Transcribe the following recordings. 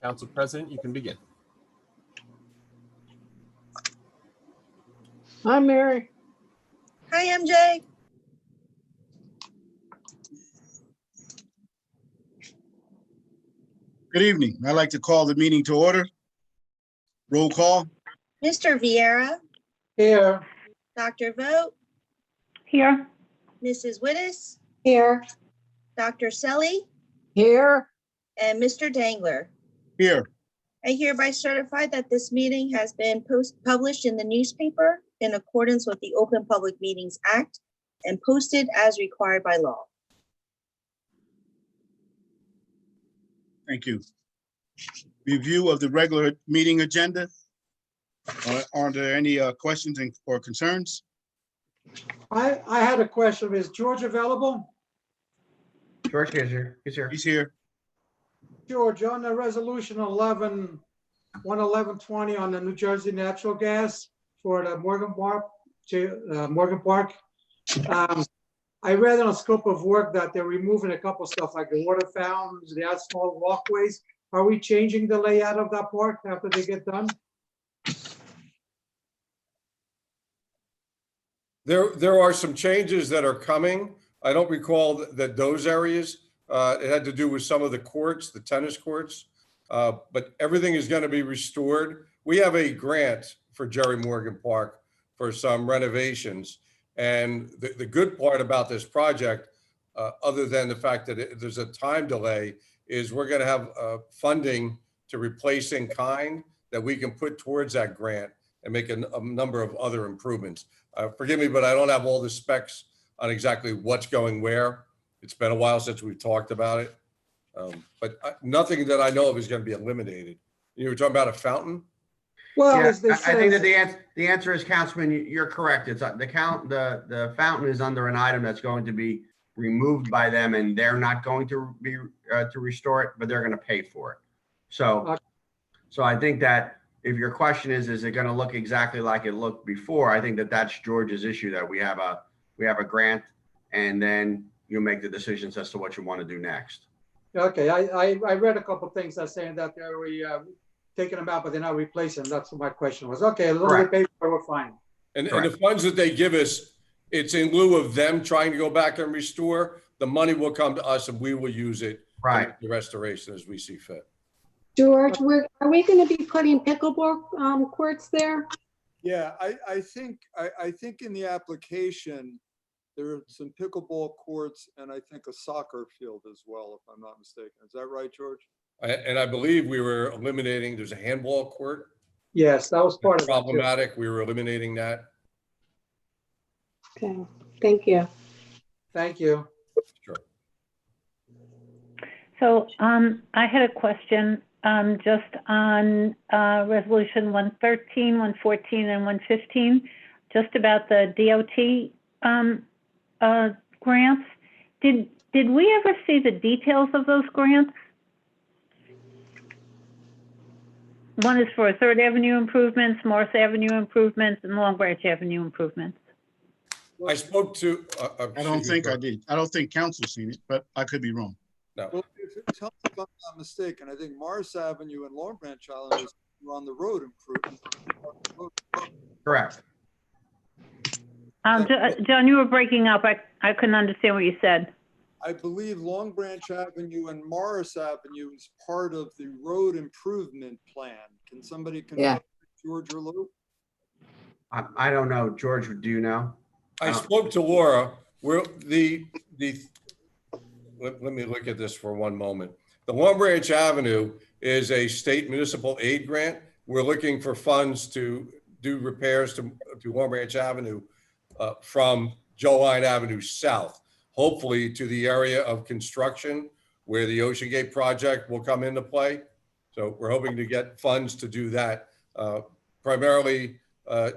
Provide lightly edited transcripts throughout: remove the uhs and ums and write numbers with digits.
Council President, you can begin. Hi, Mary. Hi, MJ. Good evening. I'd like to call the meeting to order. Roll call. Mr. Vieira, Here. Dr. Vogt, Here. Mrs. Wittes, Here. Dr. Selly, Here. and Mr. Dangler. Here. I hereby certify that this meeting has been published in the newspaper in accordance with the Open Public Meetings Act and posted as required by law. Thank you. Review of the regular meeting agenda. Are there any questions or concerns? I had a question. Is George available? George is here. He's here. He's here. George, on the resolution 11120 on the New Jersey natural gas for the Morgan Park. I read on a scope of work that they're removing a couple stuff like the water fountains, the asphalt walkways. Are we changing the layout of that park after they get done? There are some changes that are coming. I don't recall that those areas, it had to do with some of the courts, the tennis courts, but everything is going to be restored. We have a grant for Jerry Morgan Park for some renovations. And the good part about this project, other than the fact that there's a time delay, is we're going to have funding to replace in kind that we can put towards that grant and make a number of other improvements. Forgive me, but I don't have all the specs on exactly what's going where. It's been a while since we've talked about it. But nothing that I know of is going to be eliminated. You were talking about a fountain? Well, Yeah, as they I think that said, the answer is, Councilman, you're correct. It's the fountain is under an item that's going to be removed by them, and they're not going to be to restore it, but they're going to pay for it. So I think that if your question is it going to look exactly like it looked before? I think that that's George's issue, that we have a grant, and then you make the decisions as to what you want to do next. okay, I read a couple things that saying that they're taking them out, but they're not replacing them. That's what my question was. Okay, a little bit paper, we're fine. And the funds that they give us, it's in lieu of them trying to go back and restore. The money will come to us and we will use it for the restoration as we see fit. George, are we going to be putting pickleball courts there? Yeah, I think in the application, there are some pickleball courts and I think a soccer field as well, if I'm not mistaken. Is that right, George? And I believe we were eliminating, there's a handball court. Yes, that was part of it. Problematic. We were eliminating that. Okay, thank you. Thank you. Sure. So I had a question just on resolution 113, 114, and 115, just about the DOT grants. Did we ever see the details of those grants? One is for 3rd Avenue improvements, Morris Avenue improvements, and Long Branch Avenue improvements. I spoke to. I don't think I did. I don't think council's seen it, but I could be wrong. No. Well, if I'm not mistaken, I think Morris Avenue and Long Branch Island were on the road improvement. Correct. John, you were breaking up. I couldn't understand what you said. I believe Long Branch Avenue and Morris Avenue is part of the road improvement plan. Can somebody confirm, George or Lou? I don't know. George, do you know? I spoke to Laura. Let me look at this for one moment. The Long Branch Avenue is a state municipal aid grant. We're looking for funds to do repairs to Long Branch Avenue from Joe Line Avenue South, hopefully to the area of construction where the Ocean Gate project will come into play. So we're hoping to get funds to do that. Primarily,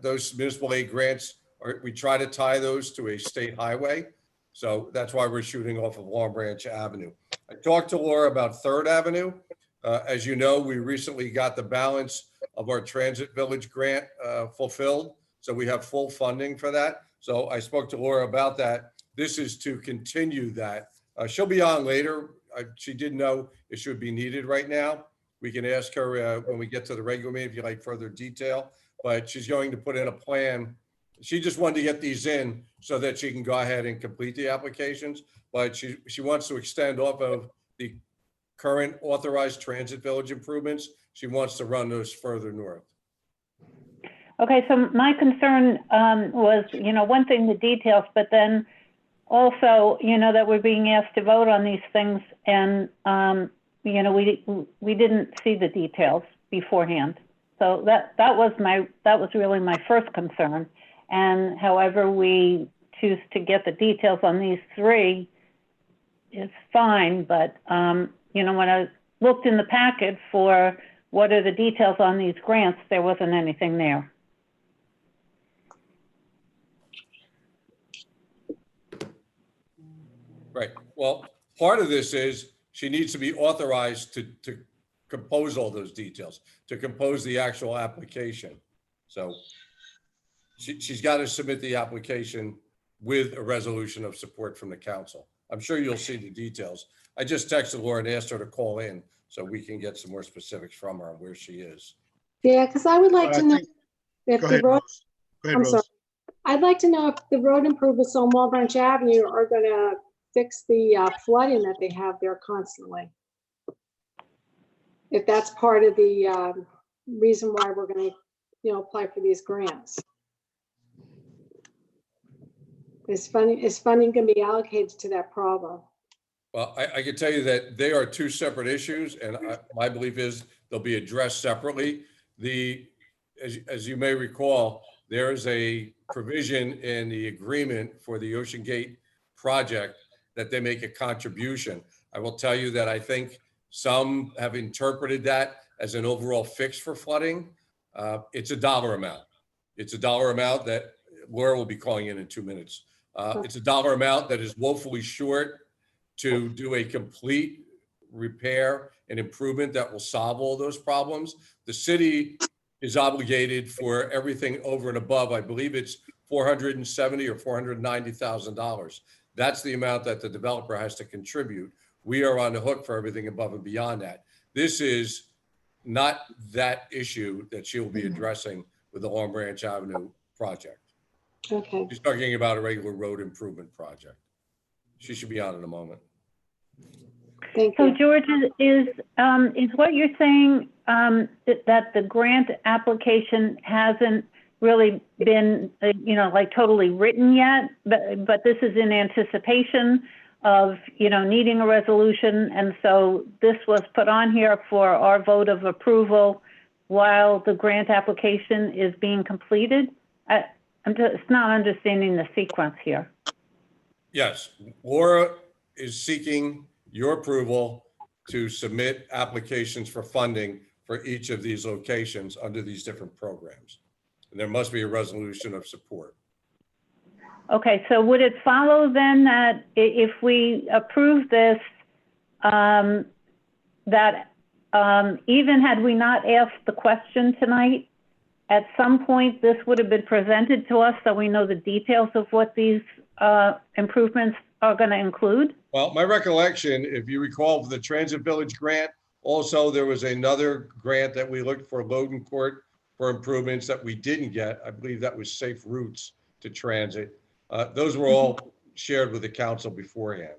those municipal aid grants, we try to tie those to a state highway. So that's why we're shooting off of Long Branch Avenue. I talked to Laura about 3rd Avenue. As you know, we recently got the balance of our Transit Village grant fulfilled. So we have full funding for that. So I spoke to Laura about that. This is to continue that. She'll be on later. She didn't know it should be needed right now. We can ask her when we get to the regular meeting if you like further detail, but she's going to put in a plan. She just wanted to get these in so that she can go ahead and complete the applications, but she wants to extend off of the current authorized transit village improvements. She wants to run those further north. Okay, so my concern was, one thing, the details, but then also, that we're being asked to vote on these things and, we didn't see the details beforehand. So that was really my first concern. And however we choose to get the details on these three is fine, but, when I looked in the packet for what are the details on these grants, there wasn't anything there. Right. Well, part of this is she needs to be authorized to compose all those details, to compose the actual application. So she's got to submit the application with a resolution of support from the council. I'm sure you'll see the details. I just texted Laura and asked her to call in so we can get some more specifics from her on where she is. Yeah, because I would like to know if Go the ahead, road, Rose. Go ahead, I'm Rose. sorry. I'd like to know if the road improvements on Wall Branch Avenue are gonna fix the flooding that they have there constantly. If that's part of the reason why we're gonna, apply for these grants. Is funding gonna be allocated to that problem? Well, I can tell you that they are two separate issues, and my belief is they'll be addressed separately. As you may recall, there is a provision in the agreement for the Ocean Gate project that they make a contribution. I will tell you that I think some have interpreted that as an overall fix for flooding. It's a dollar amount. It's a dollar amount that Laura will be calling in 2 minutes. It's a dollar amount that is woefully short to do a complete repair and improvement that will solve all those problems. The city is obligated for everything over and above. I believe it's $470,000 or $490,000. That's the amount that the developer has to contribute. We are on the hook for everything above and beyond that. This is not that issue that she will be addressing with the Long Branch Avenue project. Okay. She's talking about a regular road improvement project. She should be on in a moment. Thank So you. George, is what you're saying that the grant application hasn't really been, like totally written yet, but this is in anticipation of, needing a resolution. And so this was put on here for our vote of approval while the grant application is being completed? I'm just not understanding the sequence here. Yes, Laura is seeking your approval to submit applications for funding for each of these locations under these different programs. And there must be a resolution of support. Okay, so would it follow then that if we approve this, that even had we not asked the question tonight, at some point this would have been presented to us so we know the details of what these improvements are going to include? Well, my recollection, if you recall, for the Transit Village grant, also there was another grant that we looked for Logan Court for improvements that we didn't get. I believe that was Safe Routes to Transit. Those were all shared with the council beforehand.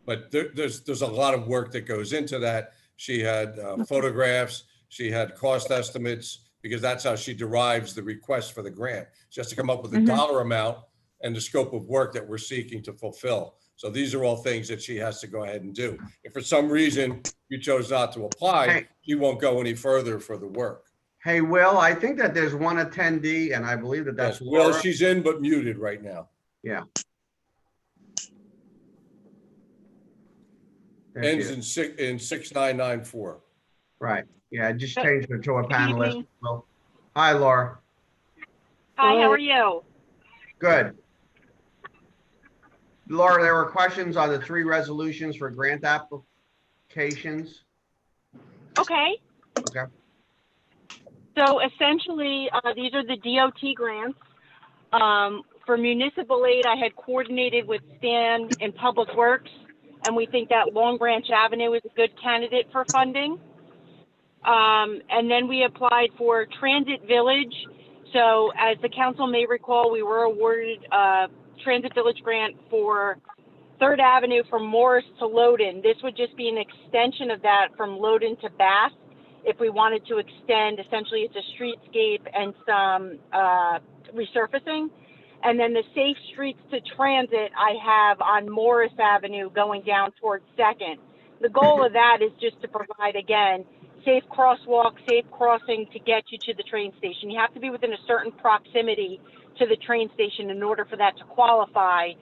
But there's a lot of work that goes into that. She had photographs, she had cost estimates, because that's how she derives the request for the grant. She has to come up with a dollar amount and the scope of work that we're seeking to fulfill. So these are all things that she has to go ahead and do. If for some reason you chose not to apply, she won't go any further for the work. Hey, Will, I think that there's one attendee, and I believe that that's Yes, Will, Laura. she's in but muted right now. Yeah. There she Ends is. in 6994. Right. Yeah, I just changed her to a Good panelist. evening. Well, hi, Laura. Hi, how are you? Good. Laura, there were questions on the 3 resolutions for grant applications. Okay. Okay. So essentially, these are the DOT grants. For municipal aid, I had coordinated with Stan in Public Works, and we think that Long Branch Avenue is a good candidate for funding. And then we applied for Transit Village. So as the council may recall, we were awarded a Transit Village grant for 3rd Avenue from Morris to Loden. This would just be an extension of that from Loden to Bath. If we wanted to extend, essentially it's a streetscape and some resurfacing. And then the Safe Streets to Transit I have on Morris Avenue going down towards 2nd. The goal of that is just to provide, again, safe crosswalk, safe crossing to get you to the train station. You have to be within a certain proximity to the train station in order for that to qualify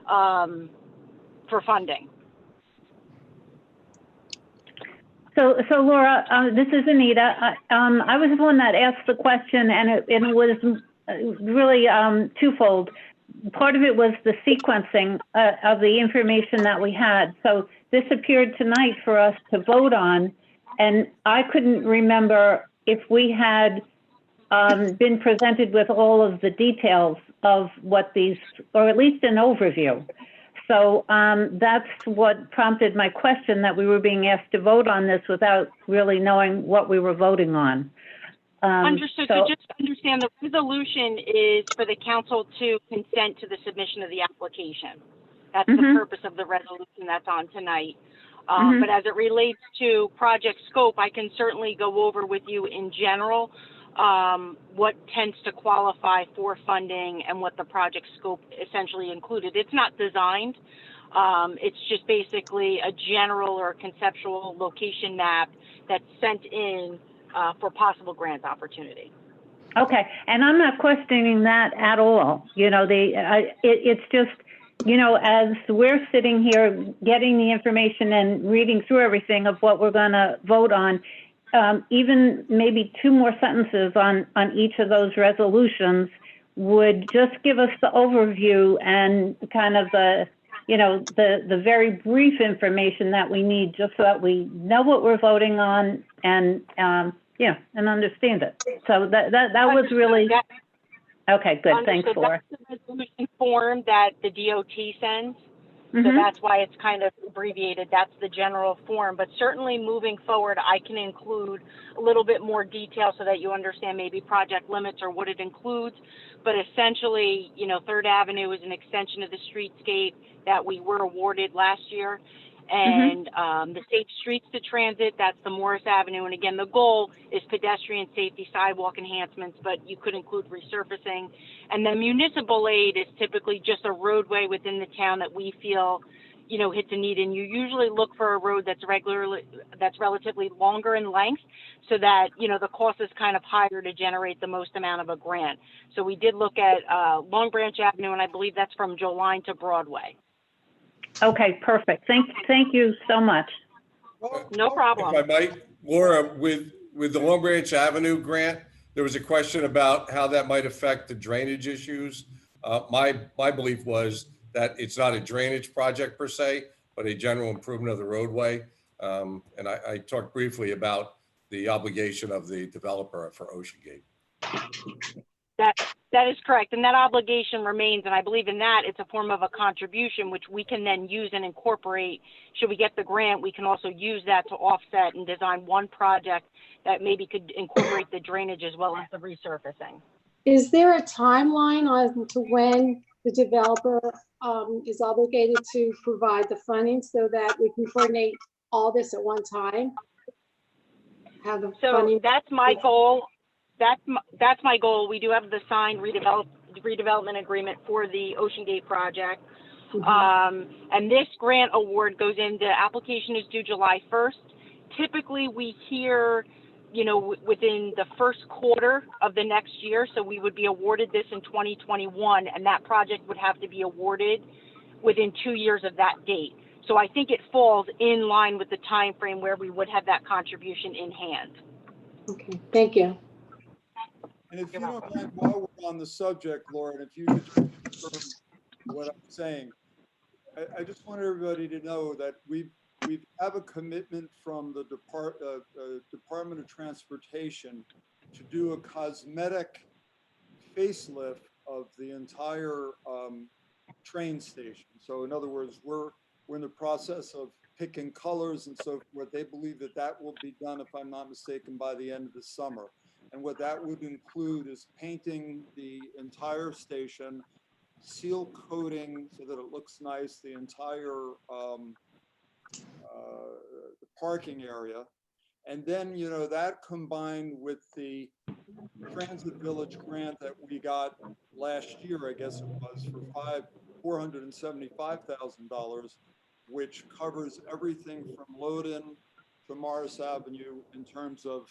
for funding. So Laura, this is Anita. I was the one that asked the question, and it was really twofold. Part of it was the sequencing of the information that we had. So this appeared tonight for us to vote on, and I couldn't remember if we had been presented with all of the details of what these, or at least an overview. So that's what prompted my question, that we were being asked to vote on this without really knowing what we were voting on. Understood. So just understand, the resolution is for the council to consent to the submission of the application. That's the purpose of the resolution that's on tonight. But as it relates to project scope, I can certainly go over with you in general what tends to qualify for funding and what the project scope essentially included. It's not designed. It's just basically a general or conceptual location map that's sent in for possible grant opportunity. Okay, and I'm not questioning that at all. You know, it's just, you know, as we're sitting here getting the information and reading through everything of what we're going to vote on, even maybe 2 more sentences on each of those resolutions would just give us the overview and kind of the, you know, the very brief information that we need, just so that we know what we're voting on and yeah, and understand it. So that was really, okay, good. Thanks, Laura. That's the resolution form that the DOT sends. So that's why it's kind of abbreviated. That's the general form. But certainly moving forward, I can include a little bit more detail so that you understand maybe project limits or what it includes. But essentially, you know, 3rd Avenue is an extension of the streetscape that we were awarded last year. And the Safe Streets to Transit, that's the Morris Avenue. And again, the goal is pedestrian safety, sidewalk enhancements, but you could include resurfacing. And the municipal aid is typically just a roadway within the town that we feel, you know, hits a need. And you usually look for a road that's relatively longer in length, so that, you know, the cost is kind of higher to generate the most amount of a grant. So we did look at Long Branch Avenue, and I believe that's from Joline to Broadway. Okay, perfect. Thank you so much. No problem. If I might, Laura, with the Long Branch Avenue grant, there was a question about how that might affect the drainage issues. My belief was that it's not a drainage project per se, but a general improvement of the roadway. And I talked briefly about the obligation of the developer for Ocean Gate. That is correct, and that obligation remains, and I believe in that it's a form of a contribution which we can then use and incorporate. Should we get the grant, we can also use that to offset and design one project that maybe could incorporate the drainage as well as the resurfacing. Is there a timeline on to when the developer is obligated to provide the funding so that we can coordinate all this at one time? So that's my goal. That's my goal. We do have the signed redevelopment agreement for the Ocean Gate project. And this grant award goes in, the application is due July 1st. Typically we hear, you know, within the first quarter of the next year. So we would be awarded this in 2021, and that project would have to be awarded within 2 years of that date. So I think it falls in line with the time frame where we would have that contribution in hand. Okay, thank you. And if you don't mind, while we're on the subject, Laura, and if you could just confirm what I'm saying, I just want everybody to know that we have a commitment from the Department of Transportation to do a cosmetic facelift of the entire train station. So in other words, we're in the process of picking colors and so forth. They believe that that will be done, if I'm not mistaken, by the end of the summer. And what that would include is painting the entire station, seal coating so that it looks nice, the entire the parking area. And then, you know, that combined with the Transit Village grant that we got last year, I guess it was, for $475,000, which covers everything from Loden to Morris Avenue in terms of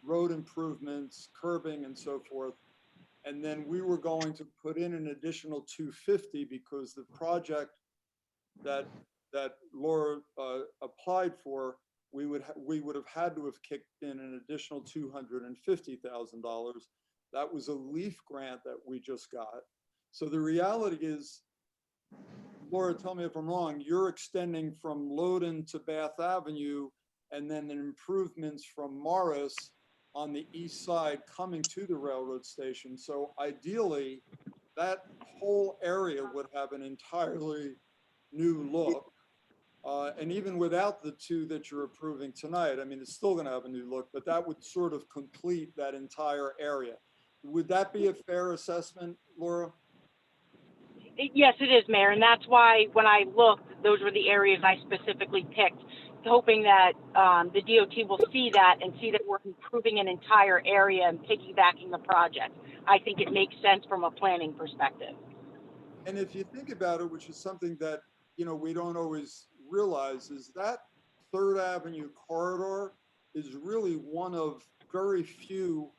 road improvements, curbing, and so forth. And then we were going to put in an additional 250 because the project that Laura applied for, we would have had to have kicked in an additional $250,000. That was a LEAF grant that we just got. So the reality is, Laura, tell me if I'm wrong, you're extending from Loden to Bath Avenue and then the improvements from Morris on the east side coming to the railroad station. So ideally, that whole area would have an entirely new look. And even without the two that you're approving tonight, I mean, it's still going to have a new look, but that would sort of complete that entire area. Would that be a fair assessment, Laura? Yes, it is, Mayor, and that's why when I looked, those were the areas I specifically picked, hoping that the DOT will see that and see that we're improving an entire area and piggybacking the project. I think it makes sense from a planning perspective. And if you think about it, which is something that, you know, we don't always realize, is that Third Avenue corridor is really one of very few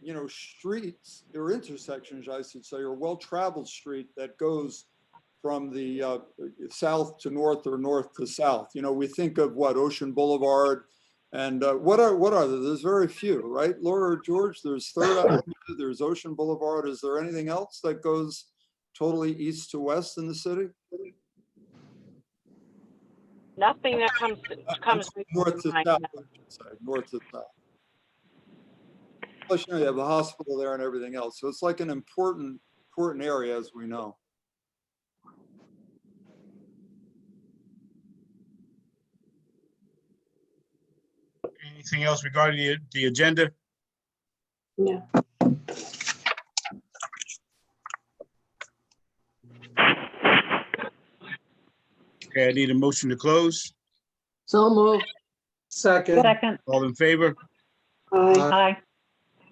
you know, streets or intersections, I should say, or well-traveled street that goes from the south to north or north to south. You know, we think of what, Ocean Boulevard, and what are there? There's very few, right? Laura or George, there's Third Avenue, there's Ocean Boulevard. Is there anything else that goes totally east to west in the city? Nothing that comes north to south, I should say, north to south. Plus, you know, you have the hospital there and everything else. So it's like an important area, as we know. Anything else regarding the agenda? No. Okay, I need a motion to close. So moved. Second. Second, All in favor? aye.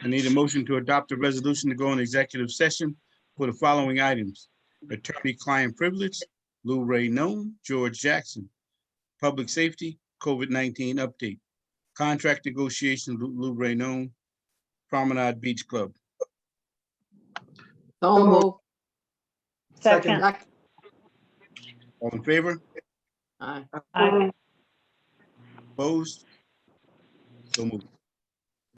I need a motion to adopt a resolution to go in executive session for the following items: attorney-client privilege, Lou Ray Nome, George Jackson; public safety, COVID-19 update; contract negotiation, Lou Ray Nome; Promenade Beach Club. So moved. Second, All in favor? Aye. aye. Opposed? So moved.